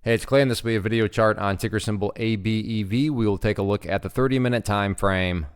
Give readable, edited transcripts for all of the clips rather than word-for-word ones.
Hey, it's Clay, and this will be a video chart on ticker symbol ABEV. We will take a look at the 30-minute time frame.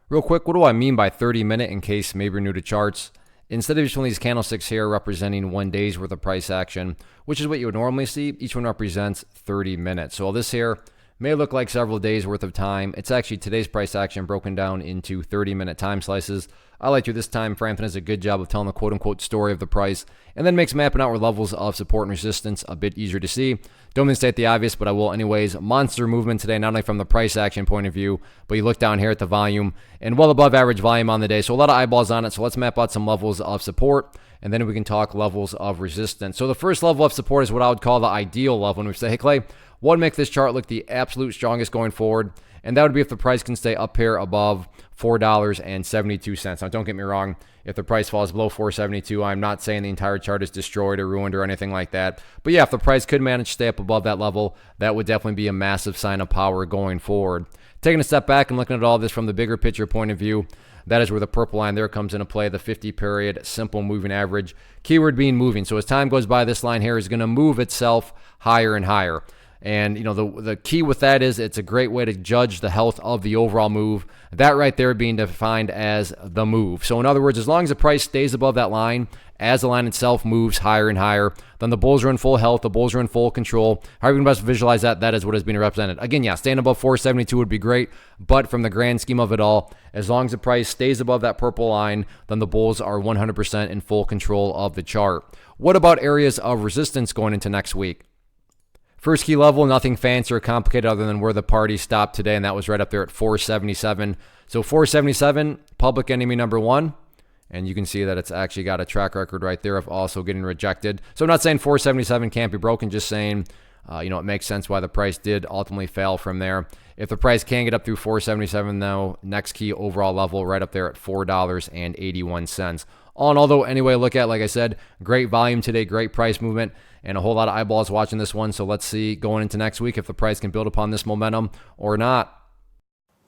Real quick, what do I mean by 30-minute in case maybe you're new to charts? Instead of each one of these candlesticks here representing 1 day's worth of price action, which is what you would normally see, each one represents 30 minutes. So all this here may look like several days worth of time. It's actually today's price action broken down into 30-minute time slices. I like to this time frame does a good job of telling the quote-unquote story of the price and then makes mapping out where levels of support and resistance a bit easier to see. Don't mean to state the obvious, but I will anyways. Monster movement today, not only from the price action point of view, but you look down here at the volume and well above average volume on the day. So a lot of eyeballs on it. So let's map out some levels of support and then we can talk levels of resistance. So the first level of support is what I would call the ideal level. When we say, hey Clay, what would make this chart look the absolute strongest going forward? And that would be if the price can stay up here above $4.72. Now, don't get me wrong. If the price falls below $4.72, I'm not saying the entire chart is destroyed or ruined or anything like that. But yeah, if the price could manage to stay up above that level, that would definitely be a massive sign of power going forward. Taking a step back and looking at all this from the bigger picture point of view, that is where the purple line there comes into play, the 50-period simple moving average. Keyword being moving. So as time goes by, this line here is going to move itself higher and higher. And, you know, the key with that is it's a great way to judge the health of the overall move. That right there being defined as the move. So in other words, as long as the price stays above that line, as the line itself moves higher and higher, then the bulls are in full health, the bulls are in full control. However you can best visualize that, that is what is being represented. Again, yeah, staying above 472 would be great, but from the grand scheme of it all, as long as the price stays above that purple line, then the bulls are 100% in full control of the chart. What about areas of resistance going into next week? First key level, nothing fancy or complicated other than where the party stopped today, and that was right up there at 477. So 477, public enemy number one, and you can see that it's actually got a track record right there of also getting rejected. So I'm not saying 477 can't be broken, just saying, it makes sense why the price did ultimately fail from there. If the price can get up through 477, though, next key overall level right up there at $4.81. All in all, though, anyway, look at, like I said, great volume today, great price movement, and a whole lot of eyeballs watching this one. So let's see going into next week if the price can build upon this momentum or not.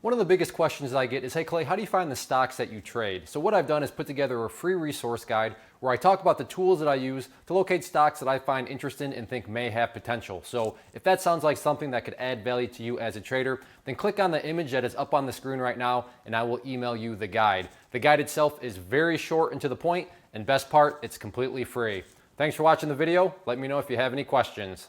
One of the biggest questions that I get is, hey Clay, how do you find the stocks that you trade? So what I've done is put together a free resource guide where I talk about the tools that I use to locate stocks that I find interesting and think may have potential. So if that sounds like something that could add value to you as a trader, then click on the image that is up on the screen right now and I will email you the guide. The guide itself is very short and to the point, and best part, it's completely free. Thanks for watching the video. Let me know if you have any questions.